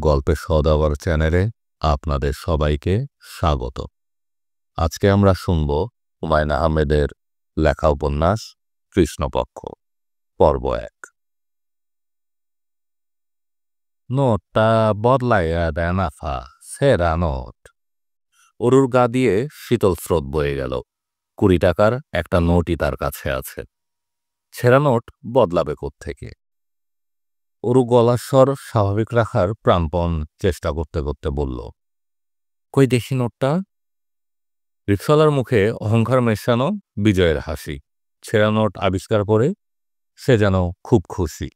গল্পের সওদাগর চ্যানেলে আপনাদের সবাইকে স্বাগত। আজকে আমরা শুনব হুমায়ুন আহমেদের লেখা উপন্যাস কৃষ্ণপক্ষ পর্ব ১। নোটটা বদলাইয়া দেয় নাফা, সেরা নোট। অরুর গা দিয়ে শীতল স্রোত বয়ে গেল। ২০ টাকার একটা নোটই তার কাছে আছে, ছেঁড়া নোট বদলাবে কোত্থেকে? অরু গলার স্বর স্বাভাবিক রাখার প্রাণপণ চেষ্টা করতে করতে বলল, কই দেখি নোটটা। রিকশাওয়ালার মুখে অহংকার মেশানো বিজয়ের হাসি। ছেঁড়া নোট আবিষ্কার করে সে যেন খুব খুশি,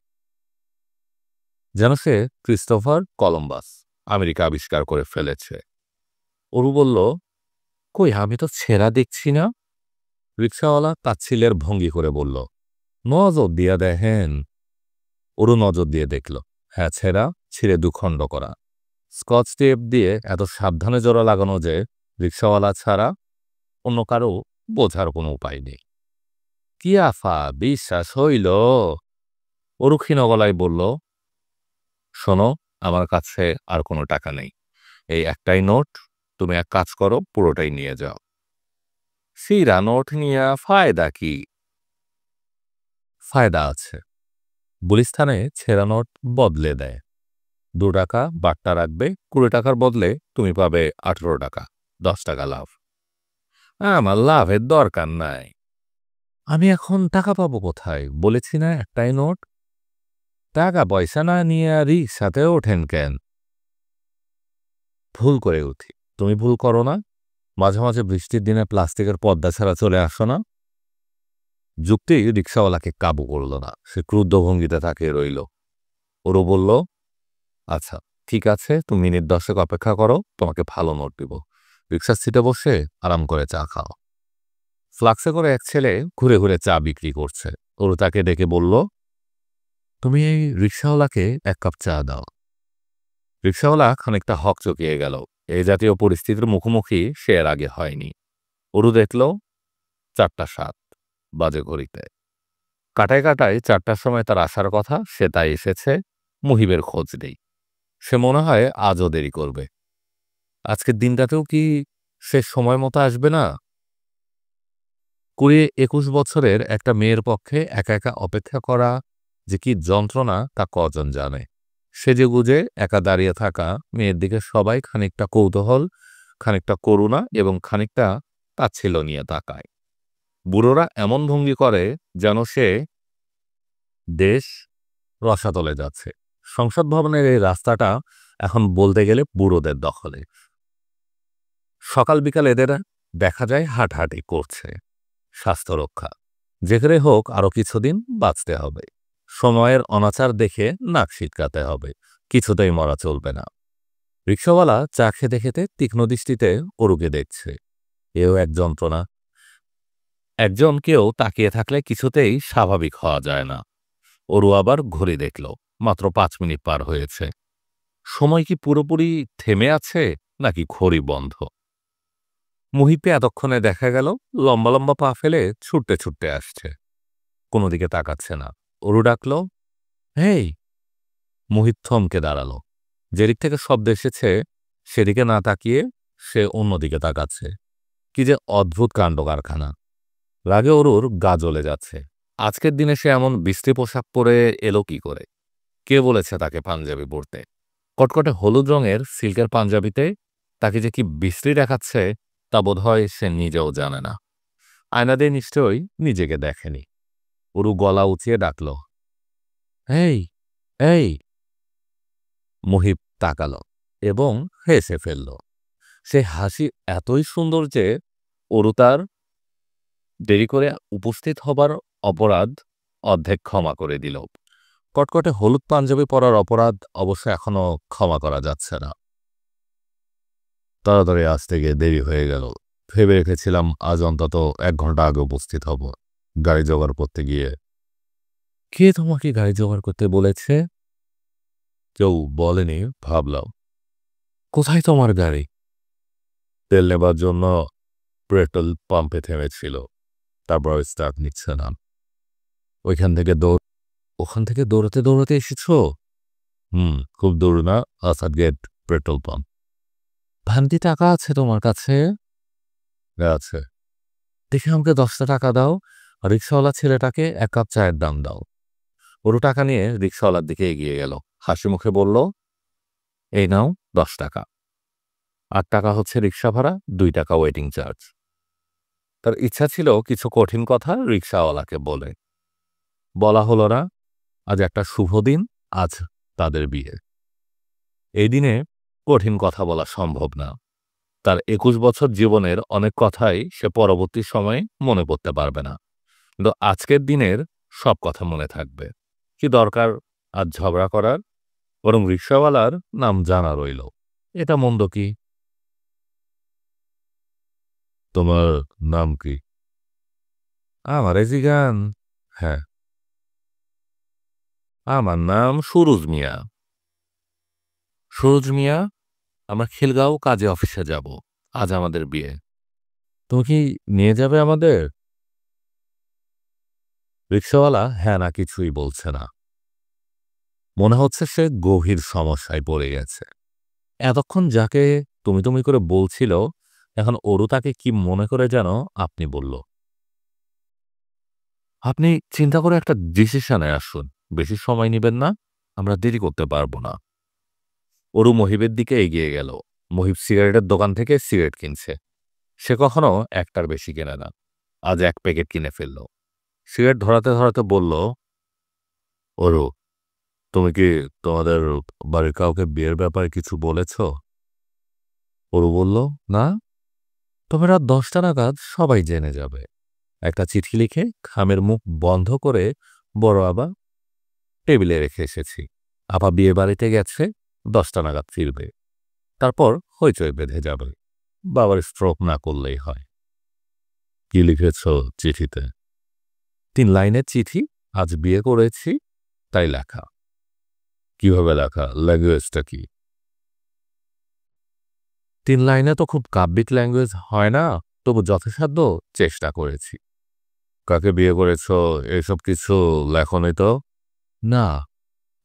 যেন সে ক্রিস্টোফার কলম্বাস আমেরিকা আবিষ্কার করে ফেলেছে। অরু বলল, কই আমি তো ছেঁড়া দেখছি না। রিকশাওয়ালা তাচ্ছিলের ভঙ্গি করে বলল, নজর দিয়া দেখেন। অরু নজর দিয়ে দেখল, হ্যাঁ ছেঁড়া, ছিঁড়ে দুখণ্ড করা। স্কচ টেপ দিয়ে এত সাবধানে জোড়া লাগানো যে রিকশাওয়ালা ছাড়া অন্য কারো বোঝার কোনো উপায় নেই। কি আফা, বিশ্বাস হইল? অরু ক্ষীণ গলায় বলল, শোনো, আমার কাছে আর কোনো টাকা নেই, এই একটাই নোট। তুমি এক কাজ করো, পুরোটাই নিয়ে যাও। সিরা নোট নিয়ে ফায়দা কি? ফায়দা আছে। গুলিস্তানে ছেঁড়া নোট বদলে দেয়। ২ টাকা বাট্টা রাখবে, ২০ টাকার বদলে তুমি পাবে ১৮ টাকা, ১০ টাকা লাভ। আমার লাভের দরকার নাই। আমি এখন টাকা পাবো কোথায়? বলেছি না একটাই নোট। টাকা পয়সা না নিয়ে রিকশাতে ওঠেন কেন? ভুল করে উঠি। তুমি ভুল করো না? মাঝে মাঝে বৃষ্টির দিনে প্লাস্টিকের পর্দা ছাড়া চলে আসো না? যুক্তি রিকশাওয়ালাকে কাবু করল না। সে ক্রুদ্ধ ভঙ্গিতে তাকিয়ে রইল। ওরও বলল, আচ্ছা ঠিক আছে, তুমি মিনিট ১০ অপেক্ষা করো, তোমাকে ভালো নোট দিব। রিকশার সিটে বসে আরাম করে চা খাও। ফ্লাক্সে করে এক ছেলে ঘুরে ঘুরে চা বিক্রি করছে। ওরু তাকে ডেকে বলল, তুমি এই রিকশাওয়ালাকে এক কাপ চা দাও। রিকশাওয়ালা খানিকটা হকচকিয়ে গেল। এই জাতীয় পরিস্থিতির মুখোমুখি সে এর আগে হয়নি। অরু দেখল ৪:০৭ বাজে ঘড়িতে। কাটায় কাটায় ৪টার সময় তার আসার কথা, সে তাই এসেছে। মুহিবের খোঁজ নেই। সে মনে হয় আজও দেরি করবে। আজকের দিনটাতেও কি সে সময় মতো আসবে না? ২০-২১ বছরের একটা মেয়ের পক্ষে একা একা অপেক্ষা করা যে কি যন্ত্রণা তা কজন জানে। সেজেগুজে একা দাঁড়িয়ে থাকা মেয়ের দিকে সবাই খানিকটা কৌতূহল, খানিকটা করুণা এবং খানিকটা তাচ্ছিল্য নিয়ে তাকায়। বুড়োরা এমন ভঙ্গি করে যেন সে দেশ রসাতলে যাচ্ছে। সংসদ ভবনের এই রাস্তাটা এখন বলতে গেলে বুড়োদের দখলে। সকাল বিকাল এদের দেখা যায় হাঁটাহাঁটি করছে। স্বাস্থ্য রক্ষা, যেখানে হোক আরও কিছুদিন বাঁচতে হবে। সময়ের অনাচার দেখে নাক সিটকাতে হবে, কিছুতেই মরা চলবে না। রিকশাওয়ালা চা খেতে খেতে তীক্ষ্ণ দৃষ্টিতে অরুকে দেখছে। এও এক যন্ত্রণা। একজন কেউ তাকিয়ে থাকলে কিছুতেই স্বাভাবিক হওয়া যায় না। অরু আবার ঘড়ি দেখল, মাত্র ৫ মিনিট পার হয়েছে। সময় কি পুরোপুরি থেমে আছে নাকি ঘড়ি বন্ধ? মুহিবকে এতক্ষণে দেখা গেল লম্বা লম্বা পা ফেলে ছুটতে ছুটতে আসছে। কোনো দিকে তাকাচ্ছে না। অরু ডাকল, হেই। মুহিব থমকে দাঁড়ালো। যেদিক থেকে শব্দ এসেছে সেদিকে না তাকিয়ে সে অন্যদিকে তাকাচ্ছে। কি যে অদ্ভুত কাণ্ড কারখানা। রাগে অরুর গা জ্বলে যাচ্ছে। আজকের দিনে সে এমন বিশ্রী পোশাক পরে এলো কি করে? কে বলেছে তাকে পাঞ্জাবি পরতে? কটকটে হলুদ রঙের সিল্কের পাঞ্জাবিতে তাকে যে কি বিশ্রী দেখাচ্ছে তা বোধহয় সে নিজেও জানে না। আয়না দিয়ে নিশ্চয়ই নিজেকে দেখেনি। অরু গলা উঁচিয়ে ডাকল, এই এই। মুহিব তাকালো এবং হেসে ফেলল। সে হাসি এতই সুন্দর যে অরু তার দেরি করে উপস্থিত হবার অপরাধ অর্ধেক ক্ষমা করে দিল। কটকটে হলুদ পাঞ্জাবি পরার অপরাধ অবশ্য এখনো ক্ষমা করা যাচ্ছে না। তাড়াতাড়ি আসতে গিয়ে দেরি হয়ে গেল। ভেবে রেখেছিলাম আজ অন্তত ১ ঘন্টা আগে উপস্থিত হব। গাড়ি জোগাড় করতে গিয়ে। কে তোমাকে গাড়ি জোগাড় করতে বলেছে? কেউ বলেনি, ভাবলাম। কোথায় তোমার গাড়ি? তেল নেবার জন্য পেট্রোল পাম্পে থেমেছিল, তারপর স্টার্ট নিচ্ছে না। ওখান থেকে দৌড়াতে দৌড়াতে এসেছ? খুব দূর না, Asad gate petrol pump. Bhante টাকা আছে তোমার কাছে? আছে। দেখে আমাকে 10টা টাকা দাও। রিক্সাওয়ালা ছেলেটাকে 1 কাপ চায়ের দাম দাও। ওরু টাকা নিয়ে রিক্সাওয়ালার দিকে এগিয়ে গেল। হাসি মুখে বলল, এই নাও 10 টাকা। 8 টাকা হচ্ছে রিক্সা ভাড়া, 2 টাকা ওয়েটিং চার্জ। তার ইচ্ছা ছিল কিছু কঠিন কথা রিক্সাওয়ালাকে বলা হলো না। আজ একটা শুভ দিন, আজ তাদের বিয়ে। এই দিনে কঠিন কথা বলা সম্ভব না। তার 21 বছর জীবনের অনেক কথাই সে পরবর্তী সময়ে মনে করতে পারবে না, কিন্তু আজকের দিনের সব কথা মনে থাকবে। কি দরকার আজ ঝগড়া করার? বরং রিক্সাওয়ালার নাম জানা রইল। এটা মন্দ কি? তোমার নাম কি? আমার জিগান? হ্যাঁ, আমার নাম সুরুজ মিয়া। সুরুজ মিয়া, আমরা খিলগাঁও কাজে অফিসে যাব। আজ আমাদের বিয়ে। তুমি কি নিয়ে যাবে আমাদের? রিক্সাওয়ালা হ্যাঁ না কিছুই বলছে না। মনে হচ্ছে সে গভীর সমস্যায় পড়ে গেছে। এতক্ষণ যাকে তুমি তুমি করে বলছিল, এখন ওরও তাকে কি মনে করে যেন আপনি বলল। আপনি চিন্তা করে একটা ডিসিশনে আসুন। বেশি সময় নেবেন না, আমরা দেরি করতে পারবো না। অরু মহিবের দিকে এগিয়ে গেল। মহিব সিগারেটের দোকান থেকে সিগারেট কিনছে। সে কখনো একটার বেশি কেনে না। আজ 1 প্যাকেট কিনে ফেলল। সিগারেট ধরাতে ধরাতে বলল, অরু, তুমি কি তোমাদের বাড়ির কাউকে বিয়ের ব্যাপারে কিছু বলেছ? অরু বলল, না। তবে রাত 10টা নাগাদ সবাই জেনে যাবে। একটা চিঠি লিখে খামের মুখ বন্ধ করে বড় আবা টেবিলে রেখে এসেছি। আপা বিয়ে বাড়িতে গেছে, 10টা নাগাদ ফিরবে। তারপর হইচই বেঁধে যাবে। বাবার স্ট্রোক না করলেই হয়। কি লিখেছ চিঠিতে? 3 লাইনের চিঠি। আজ বিয়ে করেছি তাই লেখা। কিভাবে লেখা? ল্যাঙ্গুয়েজটা কি? 3 লাইনে তো খুব কাব্যিক ল্যাঙ্গুয়েজ হয় না, তবু যথাসাধ্য চেষ্টা করেছি। কাকে বিয়ে করেছ এসব কিছু লেখনি তো? না,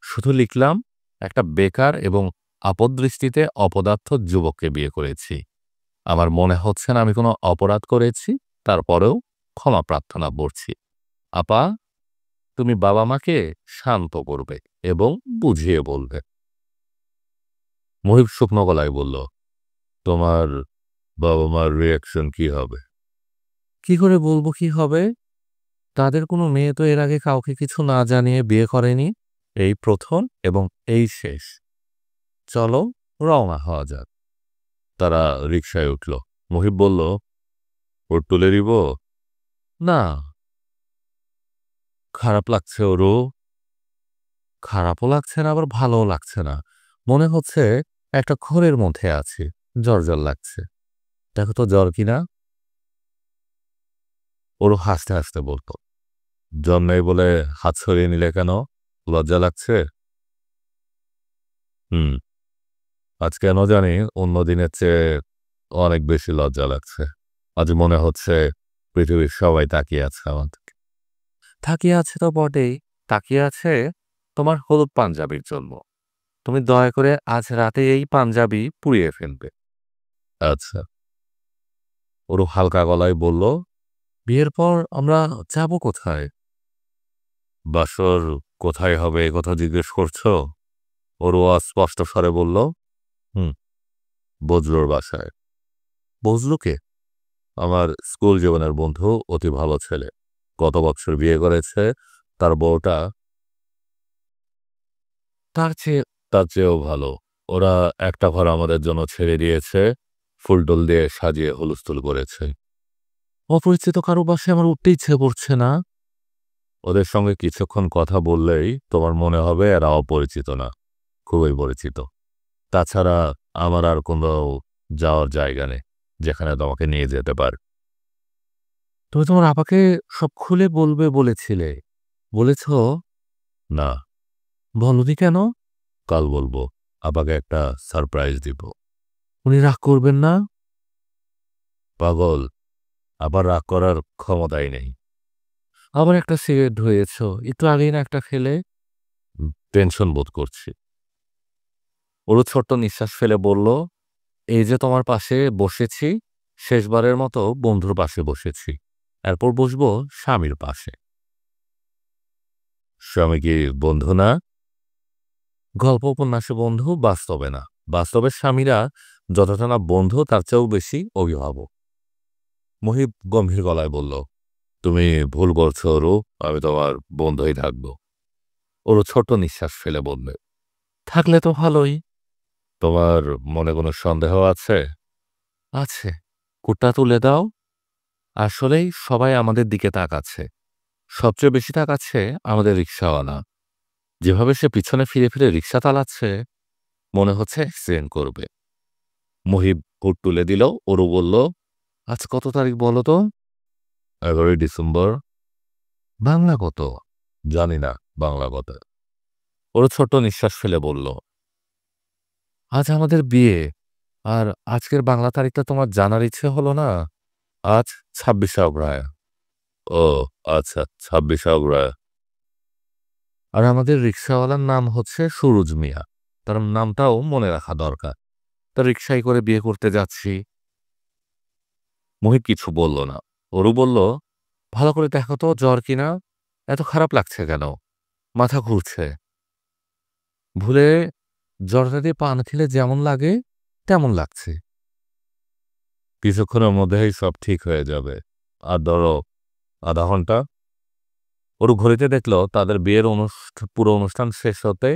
শুধু লিখলাম একটা বেকার এবং আপদদৃষ্টিতে অপদার্থ যুবককে বিয়ে করেছি। আমার মনে হচ্ছে না আমি কোনো অপরাধ করেছি, তারপরেও ক্ষমা প্রার্থনা করছি। আপা, তুমি বাবা মাকে শান্ত করবে এবং বুঝিয়ে বলবে। মহিব শুকনো গলায় বলল, তোমার বাবা মার রিয়াকশন কি হবে? কি করে বলবো কি হবে? তাদের কোনো মেয়ে তো এর আগে কাউকে কিছু না জানিয়ে বিয়ে করেনি। এই প্রথম এবং এই শেষ। চলো রওনা হওয়া যাক। তারা রিকশায় উঠল। মহিব বলল, ওর তুলে দিব? না। খারাপ লাগছে ওরও। খারাপও লাগছে না, আবার ভালোও লাগছে না। মনে হচ্ছে একটা ঘোরের মধ্যে আছি। জ্বর জ্বর লাগছে। দেখো তো জ্বর কিনা। ওরও হাসতে হাসতে বলতো, জ্বর নেই বলে হাত সরিয়ে নিলে কেন? লজ্জা লাগছে? হুম, আজ কেন জানি অন্য দিনের চেয়ে অনেক বেশি লজ্জা লাগছে। আজ মনে হচ্ছে পৃথিবীর সবাই তাকিয়ে আছে আমার দিকে। তাকিয়ে আছে তো বটেই। তাকিয়ে আছে তোমার হলুদ পাঞ্জাবির জন্য। তুমি দয়া করে আজ রাতে এই পাঞ্জাবি পুড়িয়ে ফেলবে। আচ্ছা। ওরও হালকা গলায় বলল, বিয়ের পর আমরা যাব কোথায়? বাসর কোথায় হবে এ কথা জিজ্ঞেস করছো? ওরও অস্পষ্ট স্বরে বলল, হুম, বজলুর বাসায়। বজলুকে? আমার স্কুল জীবনের বন্ধু, অতি ভালো ছেলে। গত বছর বিয়ে করেছে। তার বউটা তার চেয়েও ভালো। ওরা একটা ঘর আমাদের জন্য ছেড়ে দিয়েছে। ফুলটুল দিয়ে সাজিয়ে হুলস্থুল করেছে। অপরিচিত কারো বাসায় আমার উঠতে ইচ্ছে করছে না। ওদের সঙ্গে কিছুক্ষণ কথা বললেই তোমার মনে হবে এরা অপরিচিত না, খুবই পরিচিত। তাছাড়া আমার আর কোনো যাওয়ার জায়গা নেই যেখানে তোমাকে নিয়ে যেতে পার। তুমি তোমার আপাকে সব খুলে বলবে বলেছিলে। বলেছ? না। বলনি কেন? কাল বলবো। আপাকে একটা সারপ্রাইজ দিব। উনি রাগ করবেন না? পাগল, আবার রাগ করার ক্ষমতাই নেই। আবার একটা সিগারেট ধরিয়েছ। একটু আগেই না একটা খেলে। টেনশন বোধ করছি। ওরও ছোট্ট নিঃশ্বাস ফেলে বলল, এই যে তোমার পাশে বসেছি, শেষবারের মতো বন্ধুর পাশে বসেছি। এরপর বসবো স্বামীর পাশে। স্বামী কি বন্ধু না? গল্প উপন্যাসে বন্ধু, বাস্তবে না। বাস্তবের স্বামীরা যতটা না বন্ধু তার চেয়েও বেশি অভিভাবক। মহিব গম্ভীর গলায় বলল, তুমি ভুল করছো অরু, আমি তোমার বন্ধুই থাকবো। ওরও ছোট্ট নিঃশ্বাস ফেলে বলবে, থাকলে তো ভালোই। তোমার মনে কোনো সন্দেহ আছে? আছে। কুটটা তুলে দাও। আসলেই সবাই আমাদের দিকে তাকাচ্ছে। সবচেয়ে বেশি তাকাচ্ছে আমাদের রিক্সাওয়ালা। যেভাবে সে পিছনে ফিরে ফিরে রিক্সা চালাচ্ছে, মনে হচ্ছে অ্যাক্সিডেন্ট করবে। মহিব হুট তুলে দিল। ওরু বলল, আজ কত তারিখ বলো তো? 11ই ডিসেম্বর। বাংলা কত? জানি না বাংলা কত। ওর ছোট্ট নিঃশ্বাস ফেলে বলল, আজ আমাদের বিয়ে, আর আজকের বাংলা তারিখটা তোমার জানার ইচ্ছে হলো না? আজ 26শে অগ্রহায়ণ। ও আচ্ছা, 26শে অগ্রহায়ণ। আর আমাদের রিক্সাওয়ালার নাম হচ্ছে সুরুজ মিয়া। তার নামটাও মনে রাখা দরকার। তার রিক্সায় করে বিয়ে করতে যাচ্ছি। মোহিত কিছু বলল না। ওরু বলল, ভালো করে দেখো তো জ্বর কিনা। এত খারাপ লাগছে কেন? মাথা ঘুরছে। ভুলে জ্বরটা দিয়ে পান খেলে যেমন লাগে তেমন লাগছে। কিছুক্ষণের মধ্যেই সব ঠিক হয়ে যাবে। আর ধরো আধা ঘন্টা। ওর ঘড়িতে দেখল তাদের বিয়ের পুরো অনুষ্ঠান শেষ হতে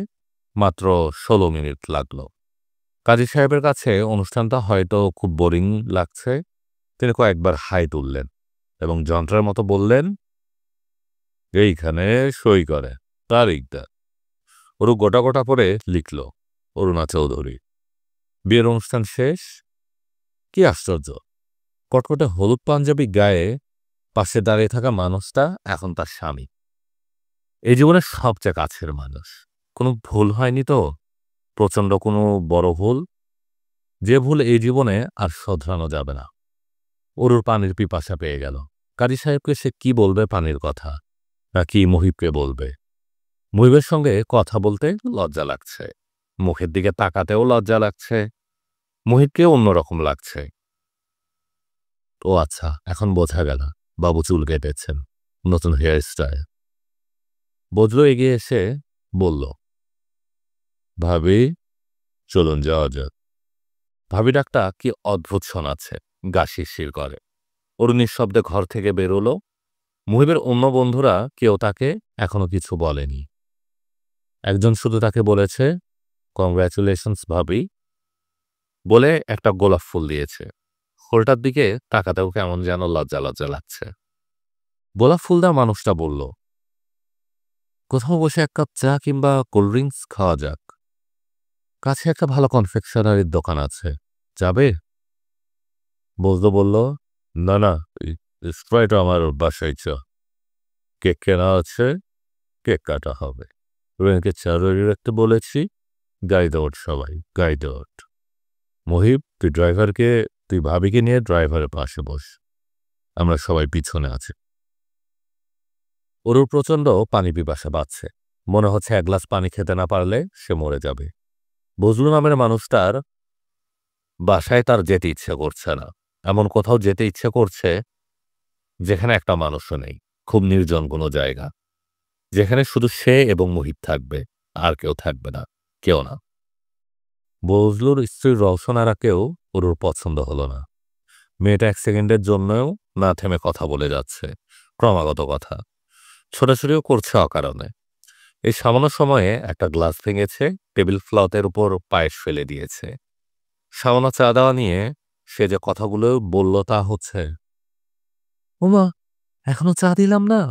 মাত্র ১৬ মিনিট লাগলো। কাজী সাহেবের কাছে অনুষ্ঠানটা হয়তো খুব বোরিং লাগছে। তিনি কয়েকবার হাই তুললেন এবং যন্ত্রের মতো বললেন, এইখানে সই করে তারিখটা। ওরু গোটা গোটা করে লিখল, অরুণা চৌধুরী। বিয়ের অনুষ্ঠান শেষ। কি আশ্চর্য, কটকটে হলুদ পাঞ্জাবি গায়ে পাশে দাঁড়িয়ে থাকা মানুষটা এখন তার স্বামী। এই জীবনের সবচেয়ে কাছের মানুষ। কোনো ভুল হয়নি তো? প্রচণ্ড কোনো বড় ভুল? যে ভুল এই জীবনে আর শোধরানো যাবে না। অরুর পানির পিপাসা পেয়ে গেল। কাজী সাহেবকে সে কি বলবে পানির কথা, নাকি মহিবকে বলবে? মহিবের সঙ্গে কথা বলতে লজ্জা লাগছে, মুখের দিকে তাকাতেও লজ্জা লাগছে, মহিবকে অন্যরকম লাগছে। ও আচ্ছা, এখন বোঝা গেল, বাবু চুল কেটেছেন, নতুন হেয়ার স্টাইল। বজলু এগিয়ে এসে বলল, ভাবি চলুন যাওয়া যাক। ভাবি ডাকটা কি অদ্ভুত শোনাচ্ছে, গা শিরশির করে। অরু নিঃশব্দে ঘর থেকে বেরোলো। মুহিবের অন্য বন্ধুরা কেউ তাকে এখনো কিছু বলেনি। একজন শুধু তাকে বলেছে, কংগ্রাচুলেশনস ভাবি, বলে একটা গোলাপ ফুল দিয়েছে। ফুলটার দিকে তাকাতেও কেমন যেন লজ্জা লজ্জা লাগছে। গোলাপ ফুল দেওয়া মানুষটা বলল, কোথাও বসে এক কাপ চা কিংবা কোল্ড ড্রিঙ্কস খাওয়া যাক। কাছে একটা ভালো কনফেকশনারির দোকান আছে, যাবে? বজলু বলল, না না, স্প্রাইট আমার বাসায় চা। কেক কেনা আছে, কেক কাটা হবে। রোহিণীকে চা রেডি রাখতে বলেছি। গাড়িতে ওঠ সবাই, গাড়িতে ওঠ। মহিব, তুই ভাবিকে নিয়ে ড্রাইভারের পাশে বস, আমরা সবাই পিছনে আছি। অরুর প্রচণ্ড পানি পিপাসা বাড়ছে। মনে হচ্ছে এক গ্লাস পানি খেতে না পারলে সে মরে যাবে। বজলু নামের মানুষটার বাসায় তার যেতে ইচ্ছে করছে না। এমন কোথাও যেতে ইচ্ছে করছে যেখানে একটা মানুষও নেই, খুব নির্জন কোনো জায়গা, যেখানে শুধু সে এবং মহিব থাকবে, আর কেউ থাকবে না, কেউ না। বজলুর স্ত্রী রওশনারাকেও অরুর পছন্দ হলো না। মেয়েটা এক সেকেন্ডের জন্যও না থেমে কথা বলে যাচ্ছে, ক্রমাগত কথা, ছোটাছুটিও করছে অকারণে। এই সামান্য সময়ে একটা গ্লাস ভেঙেছে, টেবিল ক্লথের উপর পায়েস ফেলে দিয়েছে। সামান্য চা দেওয়া নিয়ে সে যে কথাগুলো বলল তা হচ্ছে, ওমা, এখনো চা দিলাম না,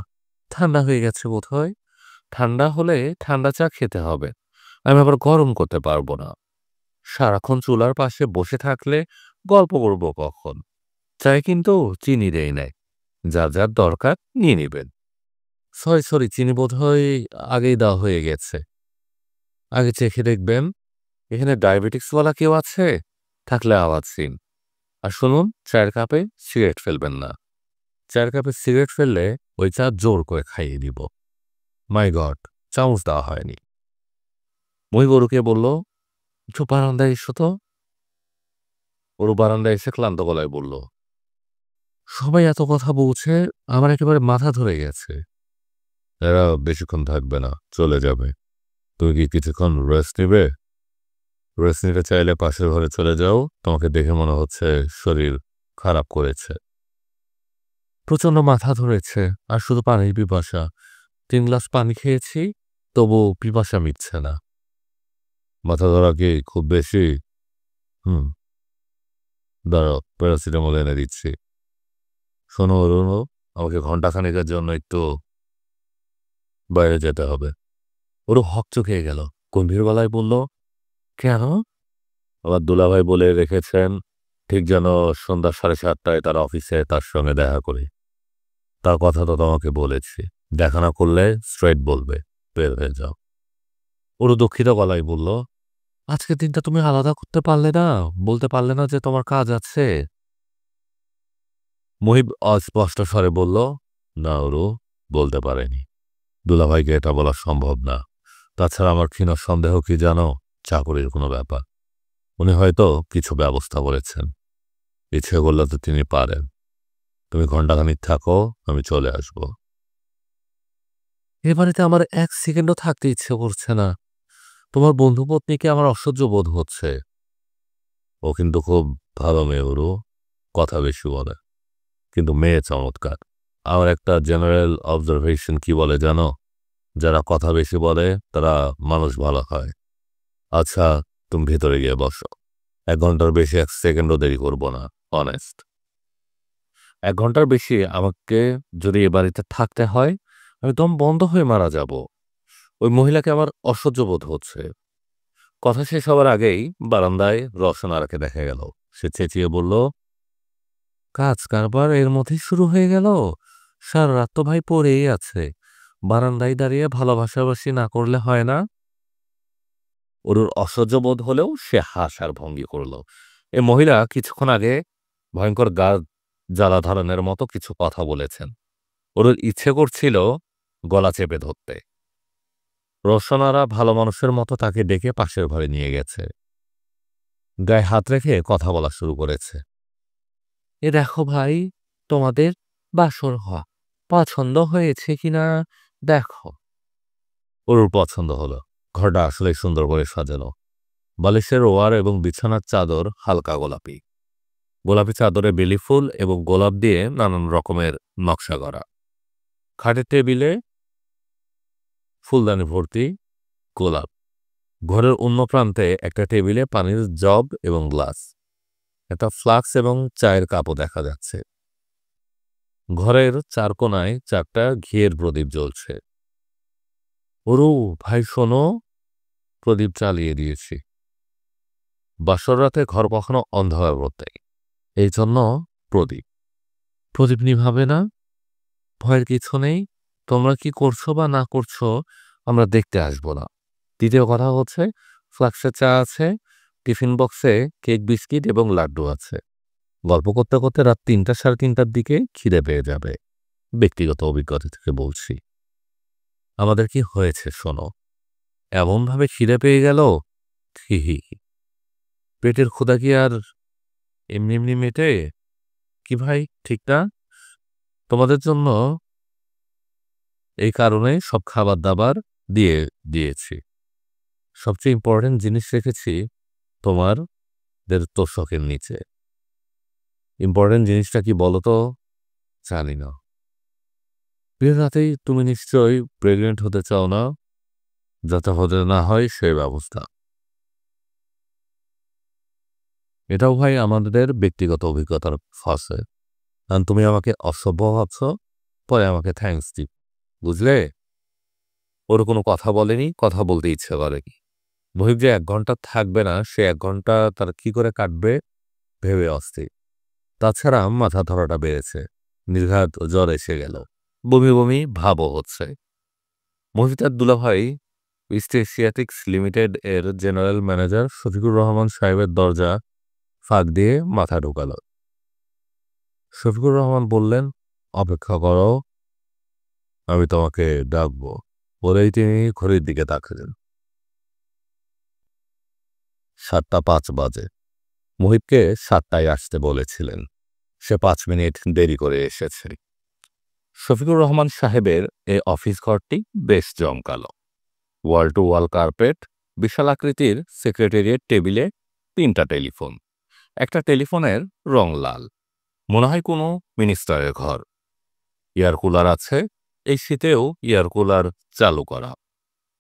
ঠান্ডা হয়ে গেছে বোধহয়। ঠান্ডা হলে ঠান্ডা চা খেতে হবে, আমি আবার গরম করতে পারবো না। সারাক্ষণ চুলার পাশে বসে থাকলে গল্প করব কখন? চায় কিন্তু চিনি দেই নাই, যার যার দরকার নিয়ে নেবেন। সরি, চিনি বোধহয় আগেই দেওয়া হয়ে গেছে। আগে চেখে দেখবেন, এখানে ডায়াবেটিক্সওয়ালা কেউ আছে? থাকলে আওয়াজ দিন। আর শুনুন, চায়ের কাপে সিগারেট ফেলবেন না। চায়ের কাপে সিগারেট ফেললে ওই চা জোর করে খাইয়ে দিব। মাই গড, চামচ দেওয়া হয়নি। মহিবরুকে বলল, একটু বারান্দায় এসো তো। ওরও বারান্দায় এসে ক্লান্ত গলায় বলল, সবাই এত কথা বলছে, আমার একেবারে মাথা ধরে গেছে। এরা বেশিক্ষণ থাকবে না, চলে যাবে। তুমি কি কিছুক্ষণ রেস্ট নিবে? রেস্ট নিতে চাইলে পাশের ঘরে চলে যাও, তোমাকে দেখে মনে হচ্ছে শরীর খারাপ করেছে। প্রচণ্ড মাথা ধরেছে, আর শুধু পানির পিপাসা। 3 গ্লাস পানি খেয়েছি, তবু পিপাসা মিটছে না। মাথা ধরা কি খুব বেশি? হুম, দাঁড়াও, প্যারাসিটামল এনে দিচ্ছি। শোনো অরুণ, আমাকে ঘন্টাখানেকের জন্য একটু বাইরে যেতে হবে। ওরও হকচকিয়ে গেল, গম্ভীর গলায় বলল, কেন? আমার দুলাভাই বলে রেখেছেন, ঠিক যেন সন্ধ্যা 7:30টায় তার অফিসে তার সঙ্গে দেখা করি। তার কথা তো তোমাকে বলেছি, দেখা না করলে স্ট্রেট বলবে, বের হয়ে যাও। ওরও দুঃখিত গলায় বলল, আজকের দিনটা তুমি আলাদা করতে পারলে না? বলতে পারলে না যে তোমার কাজ আছে? মুহিব অস্পষ্ট স্বরে বলল, না ওরু, বলতে পারেনি। দুলাভাইকে এটা বলা সম্ভব না। তাছাড়া আমার ক্ষীণ সন্দেহ কি জানো, চাকরির কোনো ব্যাপার। উনি হয়তো কিছু ব্যবস্থা করেছেন। ইচ্ছে করলে তো তিনি পারেন। তুমি ঘন্টাখানিক থাকো, আমি চলে আসব। এ বাড়িতে আমার 1 সেকেন্ডও থাকতে ইচ্ছে করছে না। তোমার বন্ধু পত্নীকে আমার অসহ্য বোধ হচ্ছে। ও কিন্তু খুব ভালো মেয়ে ওরু, কথা বেশি বলে, কিন্তু মেয়ে চমৎকার। আমার একটা জেনারেল অবজারভেশন কি বলে জানো, যারা কথা বেশি বলে তারা মানুষ ভালো হয়। আচ্ছা, তুমি ভেতরে গিয়ে বসো। 1 ঘন্টার বেশি 1 সেকেন্ডও দেরি করবো না, অনেস্ট। 1 ঘন্টার বেশি আমাকে যদি এ বাড়িতে থাকতে হয়, আমি দম বন্ধ হয়ে মারা যাব। ওই মহিলাকে আমার অসহ্য বোধ হচ্ছে। কথা শেষ হবার আগেই বারান্দায় রসনারাকে দেখা গেল। সে চেঁচিয়ে বলল, কাজ কারবার এর মধ্যেই শুরু হয়ে গেল? সারা রাত তো ভাই পড়েই আছে। বারান্দায় দাঁড়িয়ে ভালোবাসাবাসি না করলে হয় না? ওর অসহ্য বোধ হলেও সে হাসার ভঙ্গি করল। এ মহিলা কিছুক্ষণ আগে ভয়ঙ্কর গা জ্বালা ধরনের মতো কিছু কথা বলেছেন। ওর ইচ্ছে করছিল গলা চেপে ধরতে। রসনারা ভালো মানুষের মতো তাকে ডেকে পাশের ঘরে নিয়ে গেছে। গায়ে হাত রেখে কথা বলা শুরু করেছে। এ দেখো ভাই, তোমাদের বাসর হওয়া পছন্দ হয়েছে কিনা দেখো। ওর পছন্দ হলো। ঘরটা আসলে সুন্দর করে সাজানো। বালিশের ওয়ার এবং বিছানার চাদর হালকা গোলাপি। গোলাপি চাদরে বেলি ফুল এবং গোলাপ দিয়ে নানান রকমের নকশা করা। খাটের টেবিলে ফুলদানি ভর্তি গোলাপ। ঘরের অন্য প্রান্তে একটা টেবিলে পানির জগ এবং গ্লাস। একটা ফ্লাক্স এবং চায়ের কাপও দেখা যাচ্ছে। ঘরের 4 কোণায় 4টা ঘিয়ের প্রদীপ জ্বলছে। ওরু ভাই শোনো, প্রদীপ চালিয়ে দিয়েছি। বাসর রাতে ঘর কখনো অন্ধকার নেই, এই জন্য প্রদীপ। প্রদীপ নিভাবে না? ভয়ের কিছু নেই। তোমরা কি করছো বা না করছো আমরা দেখতে আসবো না। দ্বিতীয় কথা হচ্ছে, ফ্লাক্সে চা আছে, টিফিন বক্সে কেক বিস্কিট এবং লাড্ডু আছে। গল্প করতে করতে রাত 3টা 3:30টার দিকে খিদে পেয়ে যাবে। ব্যক্তিগত অভিজ্ঞতা থেকে বলছি। আমাদের কি হয়েছে শোনো, এমনভাবে খিদে পেয়ে গেল, হি হি হি। পেটের ক্ষুধা কি আর এমনি এমনি মেটে? কি ভাই, ঠিক না? তোমাদের জন্য এই কারণে সব খাবার দাবার দিয়ে দিয়েছি। সবচেয়ে ইম্পর্টেন্ট জিনিস রেখেছি তোমাদের তোষকের নিচে। ইম্পর্টেন্ট জিনিসটা কি বলো তো? জানি না। বিয়ের রাতেই তুমি নিশ্চয়ই প্রেগনেন্ট হতে চাও না? যাতে হতে না হয় সেই ব্যবস্থা। এটাও ভাই আমাদের ব্যক্তিগত অভিজ্ঞতার ফাঁসে। কারণ তুমি আমাকে অসভ্য ভাবছ, পরে আমাকে থ্যাঙ্কস দিই, বুঝলে? ওর কোনো কথা বলেনি, কথা বলতে ইচ্ছে করেনি। মহিব যে 1 ঘন্টা থাকবে না, সে 1 ঘন্টা তার কি করে কাটবে ভেবে অস্থির। তাছাড়া মাথা ধরাটা বেড়েছে, নির্ঘাত জ্বর এসে গেল, বমি বমি ভাবও হচ্ছে। মহিতার দুলাভাই ইস্ট এশিয়াটিক্স লিমিটেড এর জেনারেল ম্যানেজার শফিকুর রহমান সাহেবের দরজা ফাঁক দিয়ে মাথা ঢোকাল। শফিকুর রহমান বললেন, অপেক্ষা করো, আমি তোমাকে ডাকবো। বলেই তিনি ঘড়ির দিকে তাকালেন। 7:05 বাজে। মুহিবকে 7টায় আসতে বলেছিলেন। সে 5 মিনিট দেরি করে এসেছে। শফিকুর রহমান সাহেবের এই অফিস ঘরটি বেশ জমকালো। ওয়াল টু ওয়াল কার্পেট, বিশাল আকৃতির সেক্রেটারিয়েট টেবিলে 3টা টেলিফোন। একটা টেলিফোনের রং লাল, মনে হয় কোনো মিনিস্টারের ঘর। এয়ার কুলার আছে, এই শীতেও এয়ার কুলার চালু করা।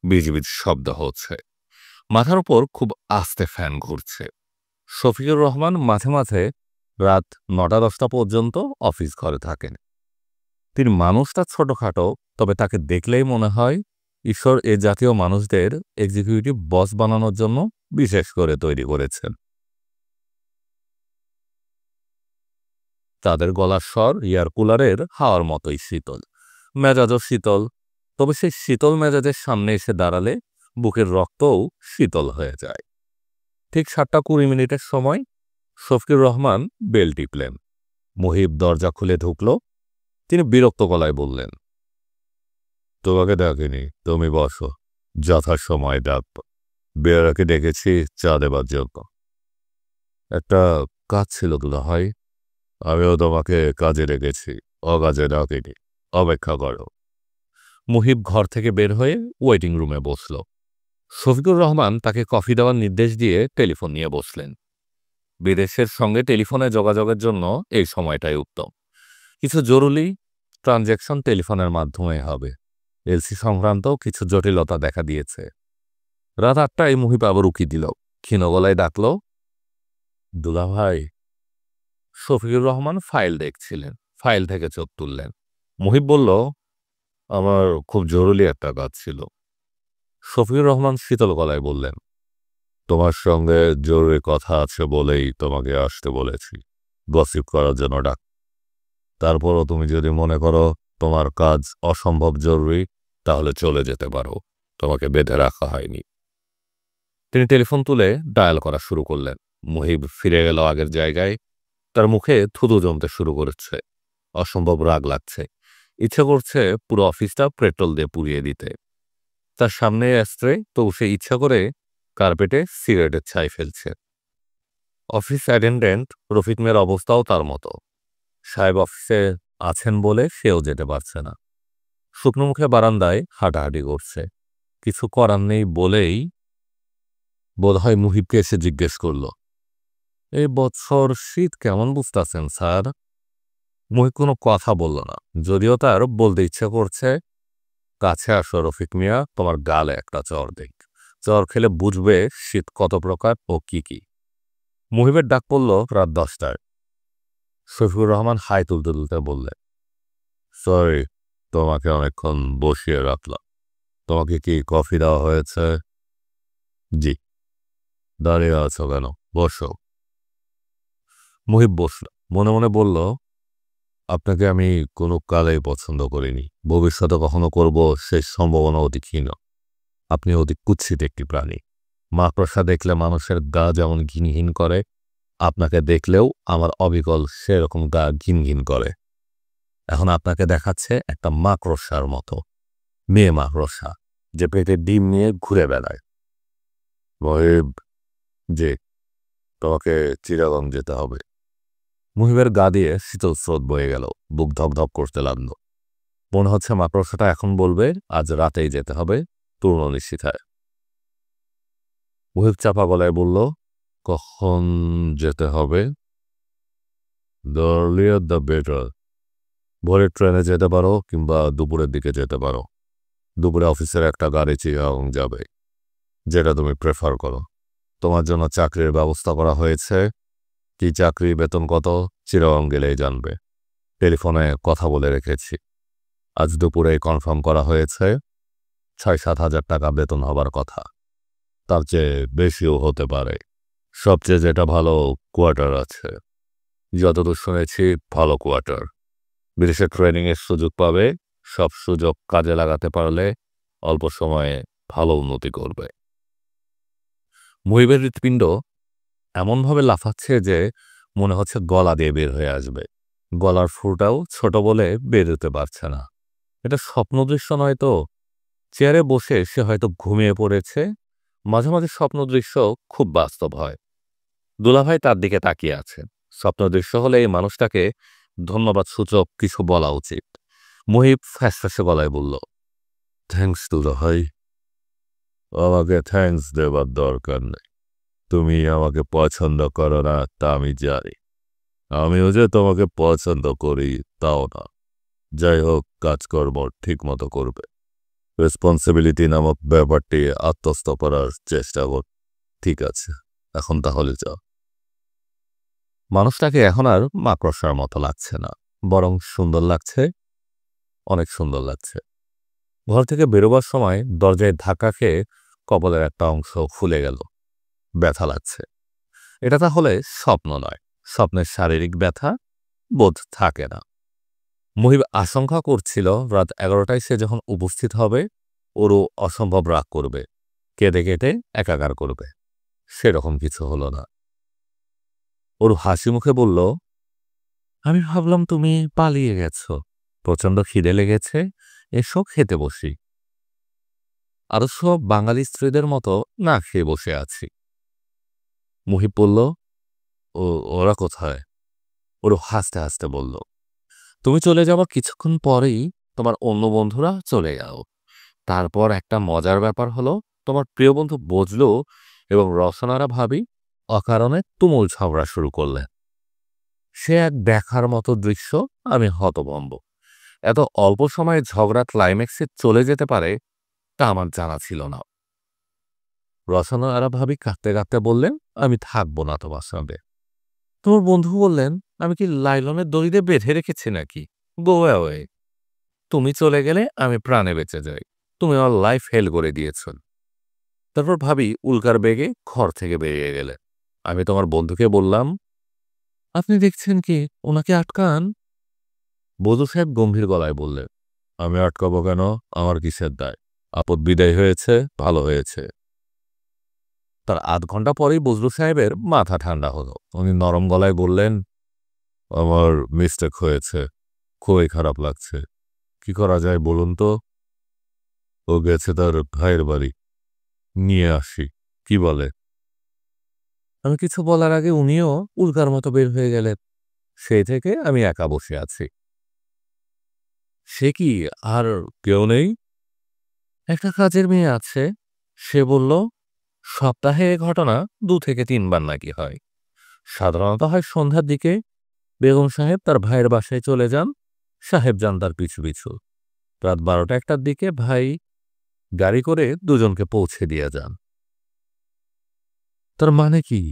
বিজবিজ শব্দ হচ্ছে। মাথার উপর খুব আস্তে ফ্যান ঘুরছে। শফিকুর রহমান মাঝে মাঝে রাত 9টা-10টা পর্যন্ত অফিস ঘরে থাকেন। তিনি মানুষটা ছোটখাটো, তবে তাকে দেখলেই মনে হয় ঈশ্বর এ জাতীয় মানুষদের এক্সিকিউটিভ বস বানানোর জন্য বিশেষ করে তৈরি করেছেন। তাদের গলার স্বর এয়ার কুলারের হাওয়ার মতোই শীতল, মেজাজও শীতল। তবে সেই শীতল মেজাজের সামনে এসে দাঁড়ালে বুকের রক্তও শীতল হয়ে যায়। ঠিক 7:20 সময় শফিকুর রহমান বেল টিপলেন। মুহিব দরজা খুলে ঢুকল। তিনি বিরক্ত গলায় বললেন, তোমাকে ডাকিনি, তুমি বসো, যথাসময়ে ডাকব। বেয়ারাকে ডেকেছি চা দেবার জন্য। একটা কাজ ছিল দুলাভাই, আমিও তোমাকে কাজে রেখেছি, অকাজে ডাকিনি, অপেক্ষা করো। মুহিব ঘর থেকে বের হয়ে ওয়েটিং রুমে বসল। শফিকুর রহমান তাকে কফি দেওয়ার নির্দেশ দিয়ে টেলিফোন নিয়ে বসলেন। বিদেশের সঙ্গে টেলিফোনে যোগাযোগের জন্য এই সময়টাই উত্তম। কিছু জরুরি ট্রানজ্যাকশন টেলিফোনের মাধ্যমে হবে। এলসি সংক্রান্ত কিছু জটিলতা দেখা দিয়েছে। রাত 8টায় মুহিব আবার উকি দিল, ক্ষীণ গলায় ডাকল, দুলাভাই। শফিকুর রহমান ফাইল দেখছিলেন, ফাইল থেকে চোখ তুললেন। মুহিব বলল, আমার খুব জরুরি একটা কাজ ছিল। শফিকুর রহমান শীতল গলায় বললেন, তোমার সঙ্গে জরুরি কথা আছে বলেই তোমাকে আসতে বলেছি, গসিপ করার জন্য ডাক। তারপরও তুমি যদি মনে করো তোমার কাজ অসম্ভব জরুরি, তাহলে চলে যেতে পারো, তোমাকে বেঁধে রাখা হয়নি। তিনি টেলিফোন তুলে ডায়াল করা শুরু করলেন। মুহিব ফিরে গেল আগের জায়গায়। তার মুখে থুতু জমতে শুরু করেছে। অসম্ভব রাগ লাগছে। ইচ্ছে করছে পুরো অফিসটা পেট্রোল দিয়ে পুড়িয়ে দিতে। তার সামনে আসছে, তবু সে ইচ্ছা করে কার্পেটে সিগারেটের ছাই ফেলছে। অফিস অ্যাটেন্ডেন্ট রফিক মিয়ার অবস্থাও তার মতো। সাহেব অফিসে আছেন বলে সেও যেতে পারছে না। শুকনো মুখে বারান্দায় হাঁটাহাঁটি করছে। কিছু করার নেই বলেই বোধহয় মুহিবকে এসে জিজ্ঞেস করল, এই বছর শীত কেমন বুঝতেছেন স্যার? মুহিব কোনো কথা বলল না, যদিও তার বলতে ইচ্ছে করছে, কাছে আসো রফিক মিয়া, তোমার গালে একটা চর দেখ। চর খেলে বুঝবে শীত কত প্রকার ও কি কি। মুহিবের ডাক পড়ল রাত 10টায়। শফিকুর রহমান হাই তুলতে তুলতে বললেন, সরি, তোমাকে অনেকক্ষণ বসিয়ে রাখলাম। তোমাকে কি কফি দেওয়া হয়েছে? জি। দাঁড়িয়ে আছো কেন? বসো। মুহিব বসল। মনে মনে বলল, আপনাকে আমি কোনো কালেই পছন্দ করিনি, ভবিষ্যতে কখনো করব সেই সম্ভাবনা অতি ক্ষীণ। আপনি অতি কুৎসিত একটি প্রাণী। মাকড়সা দেখলে মানুষের গা যেমন ঘিনঘিন করে, আপনাকে দেখলেও আমার অবিকল সেরকম গা ঘিনঘিন করে। এখন আপনাকে দেখাচ্ছে একটা মাকড়সার মতো, মেয়ে মাকড়সা, যে পেটে ডিম নিয়ে ঘুরে বেড়ায়। মুহিব, যে তোমাকে চিরাগং যেতে হবে। মুহিবের গা দিয়ে শীতল স্রোত বয়ে গেল, বুক ধপধপ করতে লাগল। মনে হচ্ছে মাকড়সাটা এখন বলবে আজ রাতেই যেতে হবে, পূর্ণ নিশ্চিতায়। মুহিব চাপা গলায় বলল, কখন যেতে হবে? The earlier the better. ভোরের ট্রেনে যেতে পারো কিংবা দুপুরের দিকে যেতে পারো। দুপুরে অফিসের একটা গাড়ি চিরাগং যাবে, যেটা তুমি প্রেফার করো। তোমার জন্য চাকরির ব্যবস্থা করা হয়েছে। কি চাকরি, বেতন কত, চিরাগং গেলেই জানবে। টেলিফোনে কথা বলে রেখেছি। আজ দুপুরে কনফার্ম করা হয়েছে। 6-7 হাজার টাকা বেতন হবার কথা, তার চেয়ে বেশিও হতে পারে। সবচেয়ে যেটা ভালো, কোয়ার্টার আছে। যতদূর শুনেছি ভালো কোয়ার্টার। বিদেশে ট্রেনিংয়ের সুযোগ পাবে। সব সুযোগ কাজে লাগাতে পারলে অল্প সময়ে ভালো উন্নতি করবে। মুহিবের হৃৎপিণ্ড এমনভাবে লাফাচ্ছে যে মনে হচ্ছে গলা দিয়ে বের হয়ে আসবে। গলার ফুটাও ছোট বলে বের হতে পারছে না। এটা স্বপ্নদৃশ্য নয় তো? চেয়ারে বসে সে হয়তো ঘুমিয়ে পড়েছে, মাঝে মাঝে স্বপ্ন দৃশ্য খুব বাস্তব হয়। দুলাভাই তার দিকে তাকিয়ে আছেন। স্বপ্ন দৃশ্য হলে এই মানুষটাকে ধন্যবাদ সূচক কিছু বলা উচিত। মুহিব ফ্যাসফ্যাসে গলায় বলল, থ্যাঙ্কস দুলাভাই। আমাকে থ্যাঙ্কস দেবার দরকার নেই। তুমি আমাকে পছন্দ করো না তা আমি জানি। আমিও যে তোমাকে পছন্দ করি তাও না। যাই হোক, কাজকর্ম ঠিক মতো করবে। রেসপন্সিবিলিটি নামক ব্যাপারটি আত্মস্থ করার চেষ্টা কর। ঠিক আছে, এখন তাহলে যাও। মানুষটাকে এখন আর মাকড়সার মতো লাগছে না, বরং সুন্দর লাগছে, অনেক সুন্দর লাগছে। ঘর থেকে বেরোবার সময় দরজায় ধাক্কা খেয়ে কপালের একটা অংশ ফুলে গেল। ব্যথা লাগছে। এটা তাহলে স্বপ্ন নয়, স্বপ্নের শারীরিক ব্যথা বোধ থাকে না। মুহিব আশঙ্কা করছিল রাত 11টায় সে যখন উপস্থিত হবে ওরও অসম্ভব রাগ করবে, কেঁদে কেটে একাকার করবে। সেরকম কিছু হলো না। ওর হাসি মুখে বলল, আমি ভাবলাম তুমি পালিয়ে গেছো। প্রচণ্ড খিদে লেগেছে, এসো খেতে বসি। আরো সব বাঙালি স্ত্রীদের মতো না খেয়ে বসে আছি। মুহিব বলল, ওরা কোথায়? ওর হাসতে হাসতে বলল, তুমি চলে যাবার কিছুক্ষণ পরেই তোমার অন্য বন্ধুরা চলে যাও। তারপর একটা মজার ব্যাপার হলো, তোমার প্রিয় বন্ধু বজলু এবং রসনারা ভাবি অকারণে তুমুল ঝগড়া শুরু করলেন। সে এক দেখার মতো দৃশ্য। আমি হতভম্ব। এত অল্প সময়ে ঝগড়া ক্লাইম্যাক্সে চলে যেতে পারে তা আমার জানা ছিল না। রসনারা ভাবি কাঁদতে কাঁদতে বললেন, আমি থাকবো না তোমার সঙ্গে। তোমার বন্ধু বললেন, আমি কি লাইলনের দড়িতে বেঁধে রেখেছি নাকি? Go away. তুমি চলে গেলে আমি প্রাণে বেঁচে যাই। তুমি আমার লাইফ হেল করে দিয়েছ। তারপর ভাবি উল্কার বেগে ঘর থেকে বেরিয়ে গেলে। আমি তোমার বন্ধুকে বললাম, আপনি দেখছেন কি, ওনাকে আটকান। বধূ সাহেব গম্ভীর গলায় বললেন, আমি আটকাবো কেন? আমার কিসের দায়? আপদ বিদায় হয়েছে, ভালো হয়েছে। তার আধ ঘন্টা পরেই বজলু সাহেবের মাথা ঠান্ডা হলো। উনি নরম গলায় বললেন, আমার মিস্টেক হয়েছে, খুবই খারাপ লাগছে। কি করা যায় বলুন তো? ও গেছে তার ভাইয়ের বাড়ি, নিয়ে আসি, কি বলে? আমি কিছু বলার আগে উনিও উল্কার মতো বের হয়ে গেলেন। সেই থেকে আমি একা বসে আছি। সে কি, আর কেউ নেই? একটা কাজের মেয়ে আছে। সে বলল, সপ্তাহে এ ঘটনা 2 থেকে 3 বার নাকি হয়। সাধারণত হয় সন্ধ্যার দিকে। বেগম সাহেব তার ভাইয়ের বাসায় চলে যান, সাহেব যান তার পিছু পিছু। রাত 12টা-1টার দিকে ভাই গাড়ি করে দুজনকে পৌঁছে দিয়ে যান। তার মানে কি,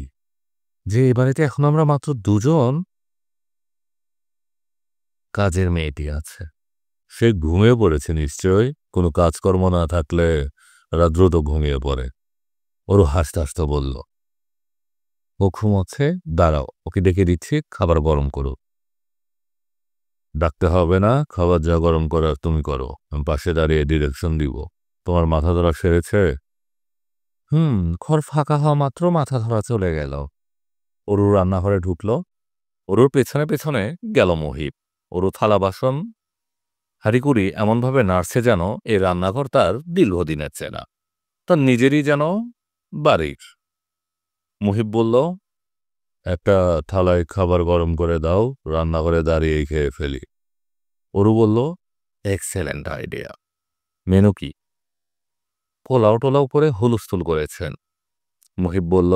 যে এ বাড়িতে এখন আমরা মাত্র দুজন? কাজের মেয়েটি আছে। সে ঘুমিয়ে পড়েছে নিশ্চয়ই। কোনো কাজকর্ম না থাকলে রাত দ্রুত ঘুমিয়ে পড়ে। ওরও হাসতে হাসতে বলল, ও ঘুমোচ্ছে, দাঁড়াও ওকে ডেকে দিচ্ছি, খাবার গরম করো। ডাকতে হবে না, খাবার যা গরম করার তুমি করো। আমি পাশে দাঁড়িয়ে ডিরেকশন দিব। তোমার মাথা ধরা সেরেছে? ঘর ফাঁকা হওয়া মাত্র মাথা ধরা চলে গেল। অরু রান্নাঘরে ঢুকলো। অরুর পেছনে পেছনে গেল মহিব। অরু থালা বাসন হাঁড়িকুড়ি এমনভাবে নাড়ছে যেন এই রান্নাঘর তার দীর্ঘদিনের চেনা, তার নিজেরই যেন বাড়ির। মুহিব বলল, একটা থালায় খাবার গরম করে দাও, রান্নাঘরে দাঁড়িয়েই খেয়ে ফেলি। অরু বলল, এক্সেলেন্ট আইডিয়া। মেনু কি? পোলাও টোলাও করে হুলস্থুল করেছেন। মুহিব বলল,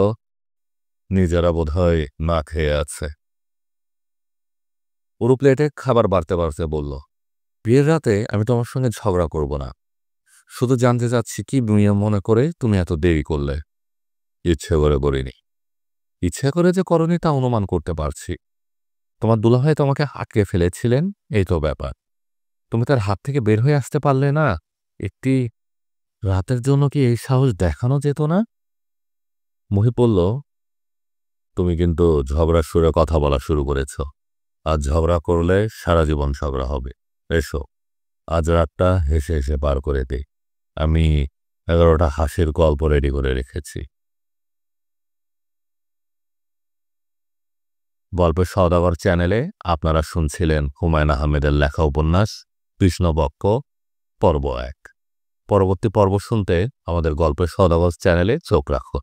নিজেরা বোধহয় না খেয়ে আছে। অরু প্লেটে খাবার বাড়তে বাড়তে বলল, বিয়ের রাতে আমি তোমার সঙ্গে ঝগড়া করব না। শুধু জানতে চাচ্ছি কি নিয়ম মনে করে তুমি এত দেরি করলে? ইচ্ছে করে করিনি। ইচ্ছে করে যে করনি তা অনুমান করতে পারছি। তোমার দুলাভাই তোমাকে আটকে ফেলেছিলেন, এই তো ব্যাপার। তুমি তার হাত থেকে বের হয়ে আসতে পারলে না? একটি রাতের জন্য কি এই সাহস দেখানো যেত না? মুহিব বলল, তুমি কিন্তু ঝগড়ার সুরে কথা বলা শুরু করেছ। আজ ঝগড়া করলে সারা জীবন ঝগড়া হবে। এসো, আজ রাতটা হেসে হেসে পার করে দে। আমি 11টা হাসির গল্প রেডি করে রেখেছি। গল্পের সওদাগর চ্যানেলে আপনারা শুনছিলেন হুমায়ুন আহমেদের লেখা উপন্যাস কৃষ্ণপক্ষ পর্ব 1। পরবর্তী পর্ব শুনতে আমাদের গল্পের সওদাগর চ্যানেলে চোখ রাখো।